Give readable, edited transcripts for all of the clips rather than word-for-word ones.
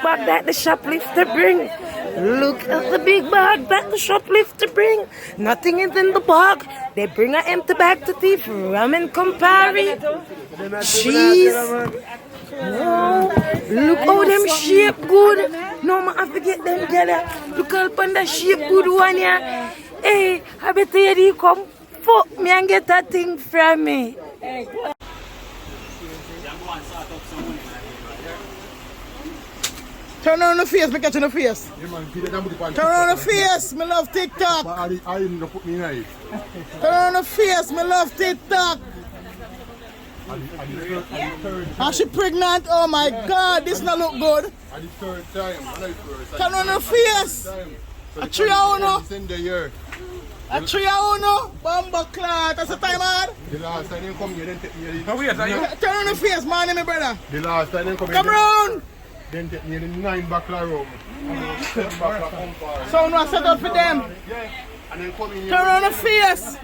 bag that the shoplifter bring. Look at the big bag that the shoplifter bring. Nothing is in the bag. They bring an empty bag to thief. Rum and Campari. Cheese. No. Look how them shape good. No, man, I forget them girl. Look how the shape good one here. Hey, I bet you come fuck me and get that thing from me. Turn on the face, me catch on the face. Turn on the face, me love TikTok. I didn't put me in it. Turn on the face, me love TikTok. And she pregnant, oh my God, this not look good. At the third time, Turn on the face. A 3 hour no. A 3 hour no. Bamba clot, that's the time hard. The last time they come here, then take me in. Turn on the face, man, my brother. The last time they come Come round. Then take me in the 9 backla room. Someone was set up for them. And then come in here. Turn on the face.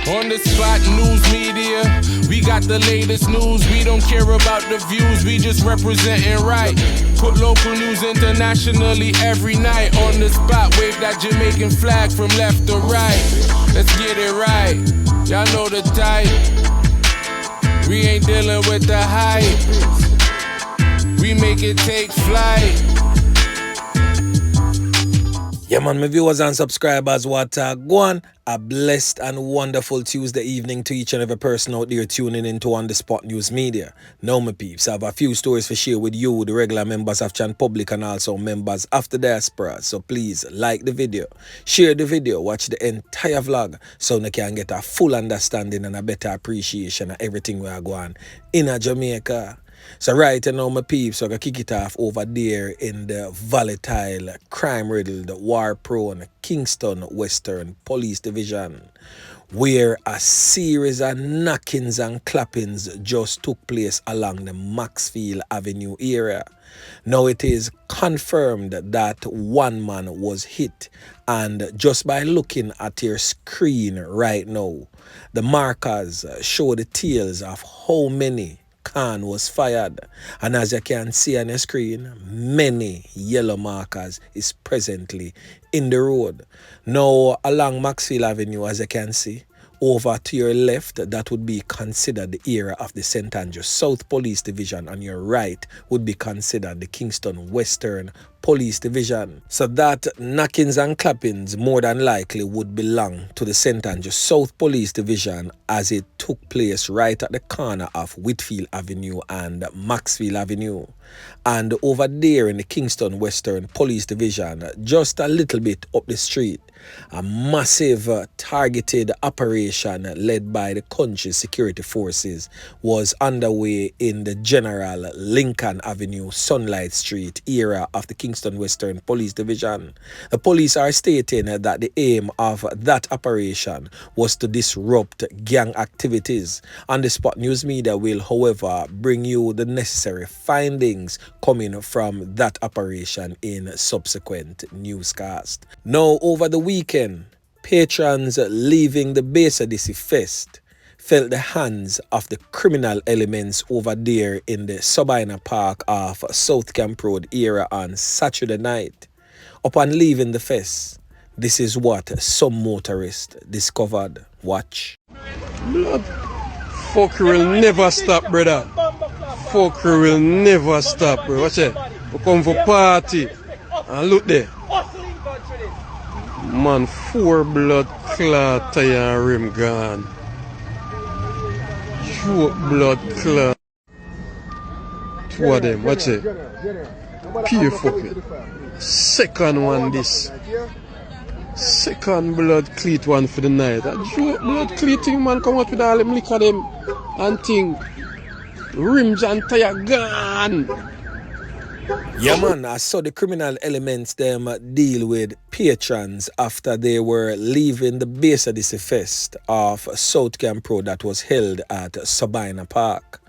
On the spot news media, we got the latest news. We don't care about the views, we just representing right. Put local news internationally every night. On the spot, wave that Jamaican flag from left to right. Let's get it right, y'all know the type. We ain't dealing with the hype. We make it take flight. Yeah, man, my viewers and subscribers, what go on. A blessed and wonderful Tuesday evening to each and every person out there tuning into On The Spot News Media. Now, my peeps, I have a few stories to share with you, the regular members of Chan Public and also members of the diaspora. So please, like the video, share the video, watch the entire vlog so you can get a full understanding and a better appreciation of everything we are going in Jamaica. So right now, my peeps, so I can kick it off over there in the volatile, crime-riddled, war-prone Kingston Western Police Division, where a series of knockings and clappings just took place along the Maxfield Avenue area. Now it is confirmed that one man was hit, and just by looking at your screen right now, the markers show the tales of how many can was fired, and as you can see on the screen, many yellow markers is presently in the road. Now along Maxfield Avenue, as you can see, over to your left, that would be considered the area of the St. Andrews South Police Division. On your right would be considered the Kingston Western Police Division. So that knockings and clappings more than likely would belong to the St. Andrews South Police Division, as it took place right at the corner of Whitfield Avenue and Maxfield Avenue. And over there in the Kingston Western Police Division, just a little bit up the street, a massive targeted operation led by the country's security forces was underway in the General Lincoln Avenue, Sunlight Street area of the Kingston Western Police Division. The police are stating that the aim of that operation was to disrupt gang activities. On the Spot News Media will, however, bring you the necessary findings coming from that operation in subsequent newscast. Now, over the weekend, patrons leaving the BvhicularDC Fest felt the hands of the criminal elements over there in the Sabina Park of South Camp Road area on Saturday night. Upon leaving the fest, this is what some motorists discovered. Watch. Blood. Fuckery will never stop, brother. Fuckery will never stop, bro. Watch it. We come for party. And look there. Man, 4 blood clot tire and rim gone. Choke blood clot. 2 of them, watch it. Pure fucking. Second one this. Second blood cleat one for the night. A choke blood cleating man come out with all them liquor them and thing. Rims and tire gone. Yeah, man, I saw the criminal elements them deal with patrons after they were leaving the BvhicularDC Fest of South Camp Road that was held at Sabina Park.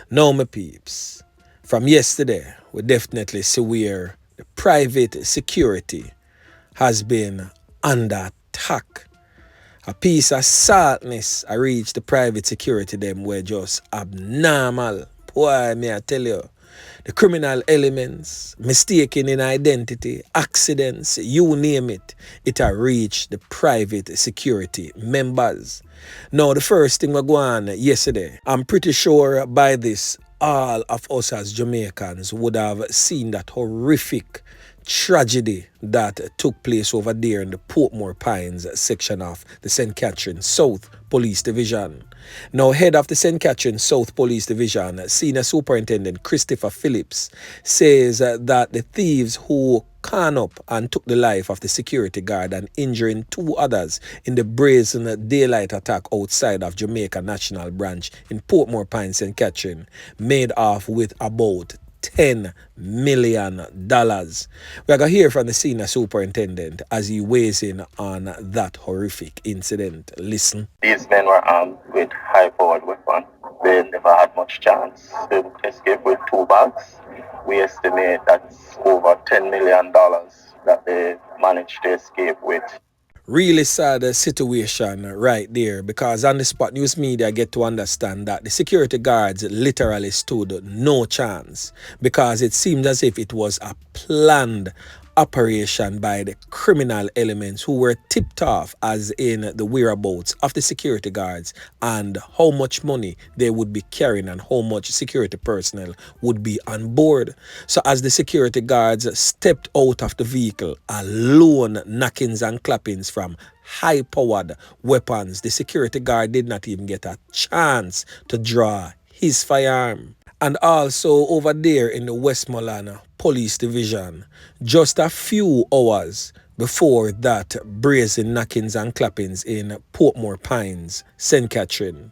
Now, my peeps, from yesterday, we definitely see where the private security has been under attack. A piece of saltness I reached the private security them were just abnormal. Boy, may I tell you. The criminal elements, mistaking in identity, accidents, you name it, it has reached the private security members. Now, the first thing we go on yesterday, I'm pretty sure by this, all of us as Jamaicans would have seen that horrific tragedy that took place over there in the Portmore Pines section of the St. Catherine South Police Division. Now, head of the St. Catherine South Police Division, Senior Superintendent Christopher Phillips, says that the thieves who conned up and took the life of the security guard and injuring 2 others in the brazen daylight attack outside of Jamaica National Branch in Portmore Pines, St. Catherine, made off with about $10 million. We're going to hear from the senior superintendent as he weighs in on that horrific incident. Listen. These men were armed with high-powered weapons. They never had much chance to escape with 2 bags. We estimate that's over $10 million that they managed to escape with. Really sad situation right there, because on the spot news media get to understand that the security guards literally stood no chance, because it seemed as if it was a planned operation by the criminal elements who were tipped off as in the whereabouts of the security guards and how much money they would be carrying and how much security personnel would be on board. So as the security guards stepped out of the vehicle, alone knockings and clappings from high-powered weapons, the security guard did not even get a chance to draw his firearm. And also over there in the Westmoreland Police Division, just a few hours before that brazen knockings and clappings in Portmore Pines, St. Catherine,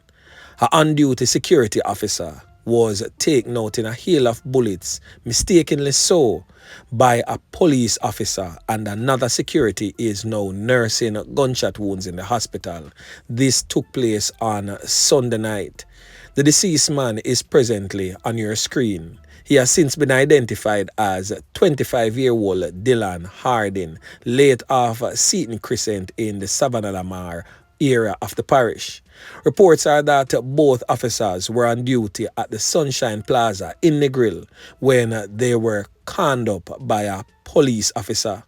an on-duty security officer was taken out in a hail of bullets, mistakenly so, by a police officer, and another security is now nursing gunshot wounds in the hospital. This took place on Sunday night. The deceased man is presently on your screen. He has since been identified as 25-year-old Dylan Harding, late of Seaton Crescent in the Sabina Park area of the parish. Reports are that both officers were on duty at the Sunshine Plaza in Negril when they were conned up by a police officer.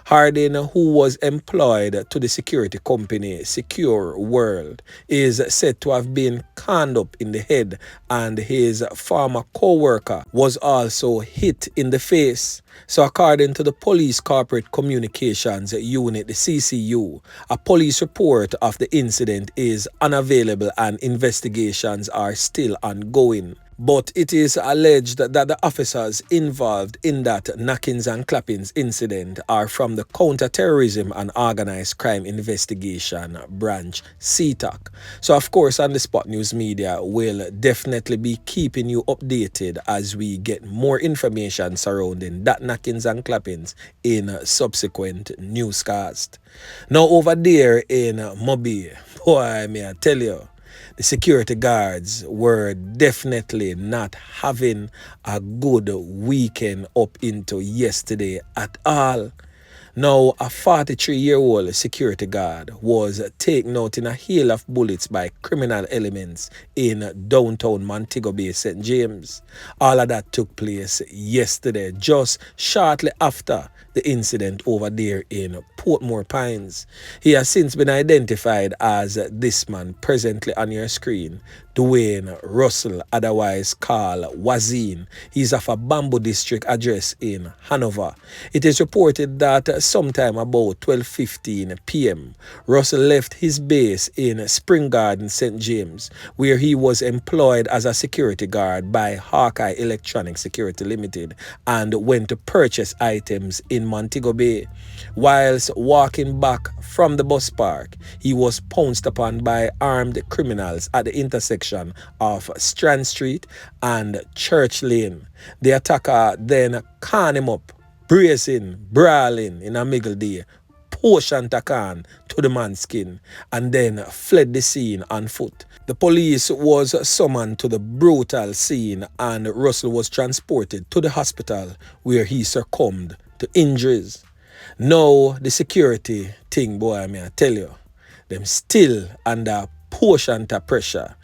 Harding, who was employed to the security company Secure World, is said to have been conned up in the head, and his former co-worker was also hit in the face. So according to the Police Corporate Communications Unit, the CCU, a police report of the incident is unavailable and investigations are still ongoing. But it is alleged that the officers involved in that knockings and clappings incident are from the Counter-Terrorism and Organized Crime Investigation Branch, CTOC. So of course on the Spot News Media will definitely be keeping you updated as we get more information surrounding that knockings and clappings in subsequent newscast. Now over there in Mobay, boy, may I tell you, the security guards were definitely not having a good weekend up into yesterday at all. Now, a 43-year-old security guard was taken out in a hail of bullets by criminal elements in downtown Montego Bay, St. James. All of that took place yesterday, just shortly after the incident over there in Portmore Pines. He has since been identified as this man presently on your screen, Duane Russell, otherwise called Wazin. He's of a Bamboo District address in Hanover. It is reported that sometime about 12:15 p.m., Russell left his base in Spring Garden, St. James, where he was employed as a security guard by Hawkeye Electronic Security Limited, and went to purchase items in Montego Bay. Whilst walking back from the bus park, he was pounced upon by armed criminals at the intersection of Strand Street and Church Lane. The attacker then conned him up, brawling in a middle day, potion takan to the man's skin, and then fled the scene on foot. The police was summoned to the brutal scene, and Russell was transported to the hospital where he succumbed to injuries. Now the security thing, boy, may I tell you, them still under potion pressure,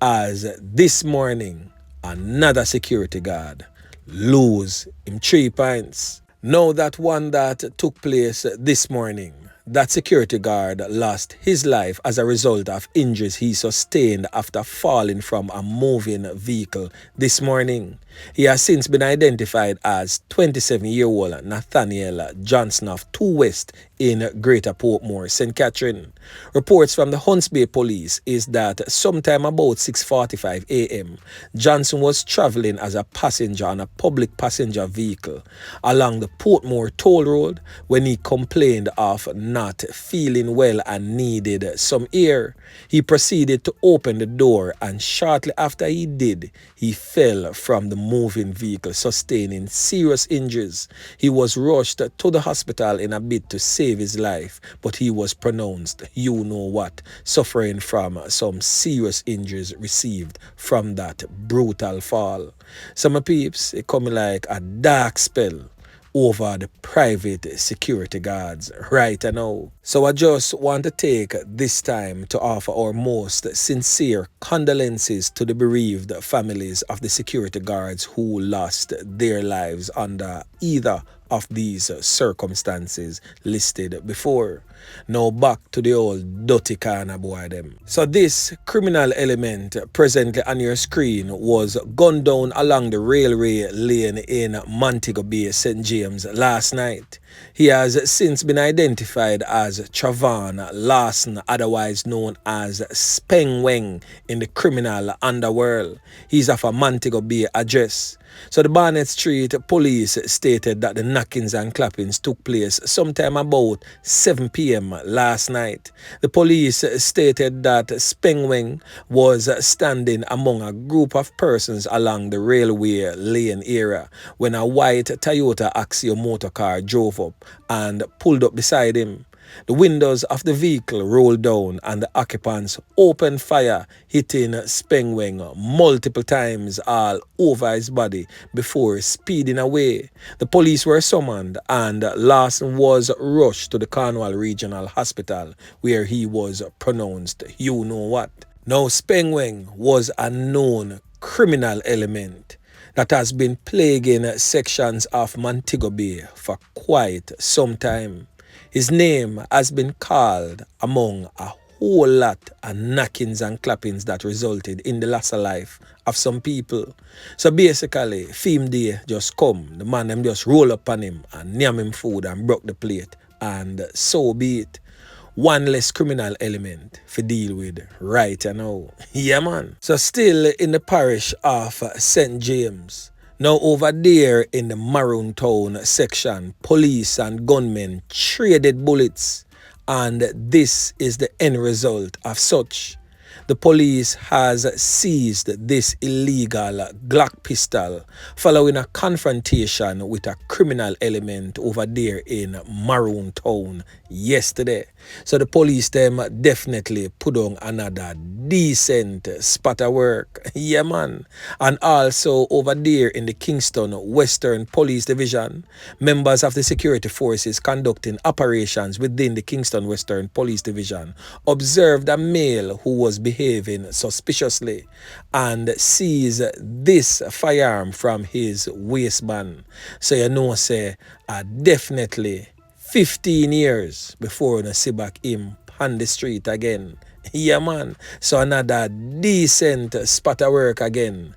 as this morning another security guard lose him 3 points. Now that one that took place this morning, that security guard lost his life as a result of injuries he sustained after falling from a moving vehicle this morning. He has since been identified as 27-year-old Nathaniel Johnson of 2 West in Greater Portmore, St. Catherine. Reports from the Hunts Bay Police is that sometime about 6:45 a.m., Johnson was traveling as a passenger on a public passenger vehicle along the Portmore Toll Road when he complained of not feeling well and needed some air. He proceeded to open the door, and shortly after he did, he fell from the moving vehicle, sustaining serious injuries. He was rushed to the hospital in a bid to save his life, but he was pronounced you know what, suffering from some serious injuries received from that brutal fall. Some peeps, it coming like a dark spell over the private security guards right now. So I just want to take this time to offer our most sincere condolences to the bereaved families of the security guards who lost their lives under either of these circumstances listed before. Now back to the old dirty corner boy them. So this criminal element presently on your screen was gunned down along the railway lane in Montego Bay, St. James last night. He has since been identified as Travan Larson, otherwise known as Speng Weng in the criminal underworld. He's of a Montego Bay address. So the Barnett Street police stated that the knockings and clappings took place sometime about 7 p.m. last night. The police stated that Speng Weng was standing among a group of persons along the railway lane area when a white Toyota Axio motor car drove up and pulled up beside him. The windows of the vehicle rolled down and the occupants opened fire, hitting Speng Weng multiple times all over his body before speeding away. The police were summoned and Larson was rushed to the Cornwall Regional Hospital where he was pronounced you know what. Now Speng Weng was a known criminal element that has been plaguing sections of Montego Bay for quite some time. His name has been called among a whole lot of knockings and clappings that resulted in the loss of life of some people. So basically, Fame Day just come, the man them just roll up on him and name him food and broke the plate, and so be it. One less criminal element for deal with right now. Yeah man. So still in the parish of St. James. Now over there in the Maroon Town section, police and gunmen traded bullets, and this is the end result of such. The police has seized this illegal Glock pistol following a confrontation with a criminal element over there in Maroon Town yesterday. So the police them definitely put on another decent spot of work. Yeah man. And also over there in the Kingston Western Police Division, members of the security forces conducting operations within the Kingston Western Police Division observed a male who was behaving suspiciously and seized this firearm from his waistband. So you know say definitely 15 years before I see back him on the street again. Yeah man. So another decent spot of work again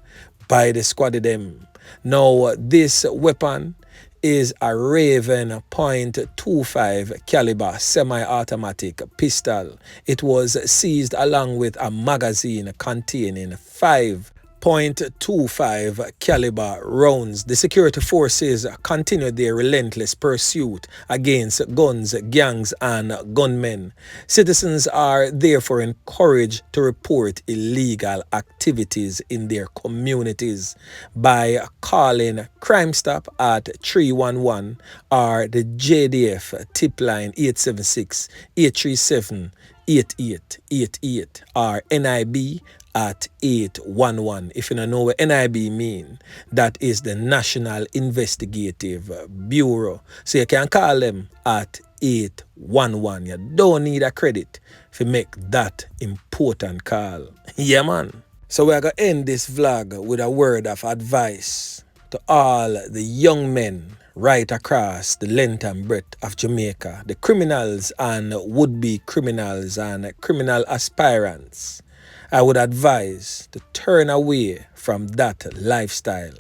by the squad of them. Now this weapon is a Raven .25 caliber semi-automatic pistol. It was seized along with a magazine containing 5.25 caliber rounds. The security forces continued their relentless pursuit against guns, gangs, and gunmen. Citizens are therefore encouraged to report illegal activities in their communities by calling Crime Stop at 311 or the JDF tip line 876-837-8888 or NIB at 811. If you don't know what NIB mean, that is the National Investigative Bureau. So you can call them at 811. You don't need a credit to make that important call. Yeah man. So we're going to end this vlog with a word of advice to all the young men right across the length and breadth of Jamaica, the criminals and would-be criminals and criminal aspirants, I would advise to turn away from that lifestyle.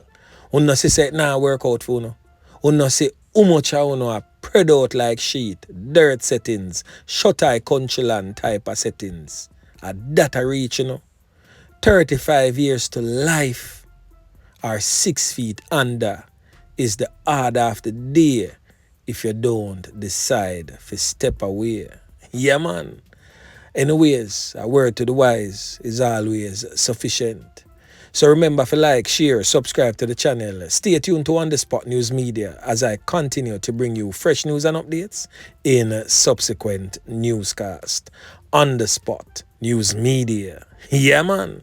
Unno say it nah work out for you. Unno say how much uno a spread out like sheet, dirt settings, shut-eye country land type of settings. At that a reach, 35 years to life or 6 feet under is the order of the day if you don't decide to step away. Yeah, man. Anyways, a word to the wise is always sufficient. So remember to like, share, subscribe to the channel. Stay tuned to On The Spot News Media as I continue to bring you fresh news and updates in subsequent newscast. On The Spot News Media. Yeah, man.